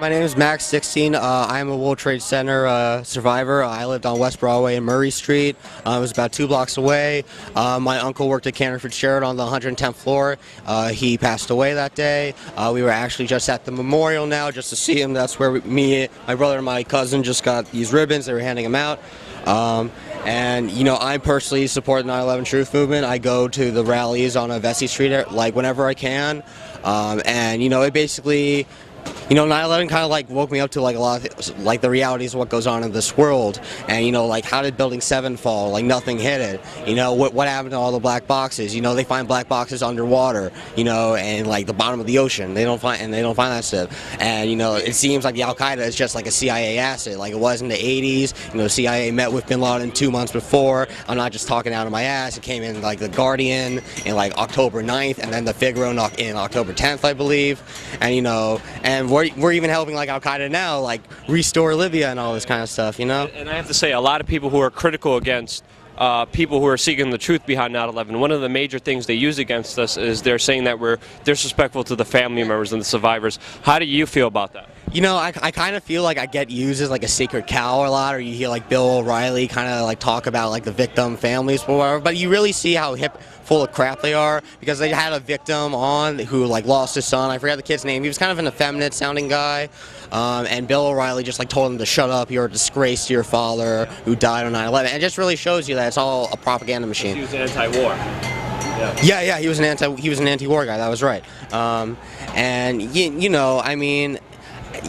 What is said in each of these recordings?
My name is Max 16. I'm a World Trade Center survivor. I lived on West Broadway and Murray Street. It was about 2 blocks away. My uncle worked at Cantor Fitzgerald on the 110th floor. He passed away that day. We were actually just at the memorial now just to see him. That's where me, my brother, and my cousin just got these ribbons. They were handing them out. And, you know, I personally support the 9/11 Truth Movement. I go to the rallies on Vesey Street, like, whenever I can. And, you know, it basically... You know, 9/11 kind of like woke me up to like a lot of like the realities of what goes on in this world, and you know, like how did Building 7 fall? Like nothing hit it. You know, what happened to all the black boxes? You know, they find black boxes underwater. You know, and like the bottom of the ocean, they don't find that stuff. And you know, it seems like the Al Qaeda is just like a CIA asset, like it was in the 80s. You know, CIA met with Bin Laden 2 months before. I'm not just talking out of my ass. It came in like the Guardian in like October 9th, and then the Figaro in October 10th, I believe. And you know, and we're even helping like Al Qaeda now, like restore Libya and all this kind of stuff, you know. And I have to say, a lot of people who are critical against people who are seeking the truth behind 9/11, one of the major things they use against us is they're saying that we're disrespectful to the family members and the survivors. How do you feel about that? You know, I kind of feel like I get used as like a sacred cow a lot, or you hear like Bill O'Reilly kind of like talk about like the victim families or whatever, but you really see how full of crap they are, because they had a victim on who like lost his son. I forgot the kid's name. He was kind of an effeminate sounding guy, and Bill O'Reilly just like told him to shut up. You're a disgrace to your father who died on 9/11. And it just really shows you that it's all a propaganda machine. He was anti-war. Yeah, he was an anti-war guy. That was right. And you know, I mean.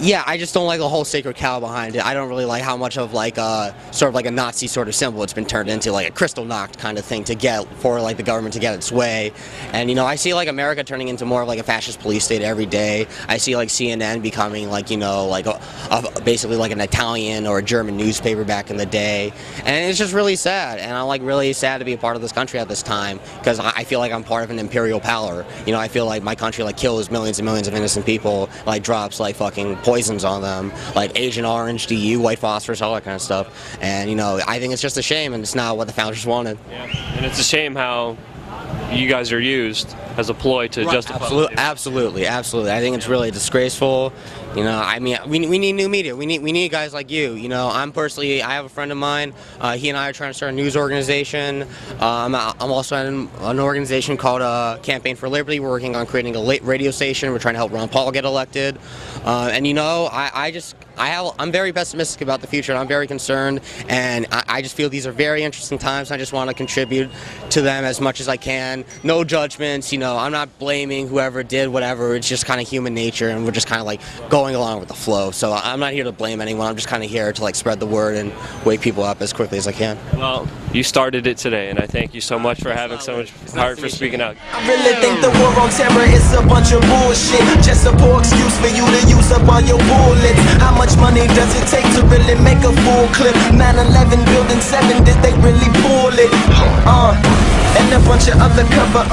Yeah, I just don't like the whole sacred cow behind it. I don't really like how much of like sort of like a Nazi sort of symbol it's been turned into, like a crystal knocked kind of thing to get for like the government to get its way. And you know, I see like America turning into more of like a fascist police state every day. I see like CNN becoming like, you know, like basically like an Italian or a German newspaper back in the day. And it's just really sad. And I'm like really sad to be a part of this country at this time, because I feel like I'm part of an imperial power. You know, I feel like my country like kills millions and millions of innocent people, like drops like fucking poisons on them, like Agent Orange, DU, white phosphorus, all that kind of stuff. And you know, I think it's just a shame, and it's not what the founders wanted. Yeah, and it's a shame how you guys are used as a ploy to justify. Absolutely. I think it's really disgraceful. You know, I mean, we need new media. We need guys like you. You know, I have a friend of mine. He and I are trying to start a news organization. I'm also in an organization called Campaign for Liberty. We're working on creating a radio station. We're trying to help Ron Paul get elected. And you know, I'm very pessimistic about the future, and I'm very concerned. And I just feel these are very interesting times. I just want to contribute to them as much as I can. No judgments. You know, I'm not blaming whoever did whatever. It's just kind of human nature, and we're just kind of like going along with the flow. So I'm not here to blame anyone. I'm just kind of here to like spread the word and wake people up as quickly as I can. Well, you started it today, and I thank you so much for having so much heart for speaking out. I really think the war on terror is a bunch of bullshit. Just a poor excuse for you to use up all your bullets. How much money does it take to really make a full clip? 9/11 Building 7, did they really pull it? And a bunch of other cover-up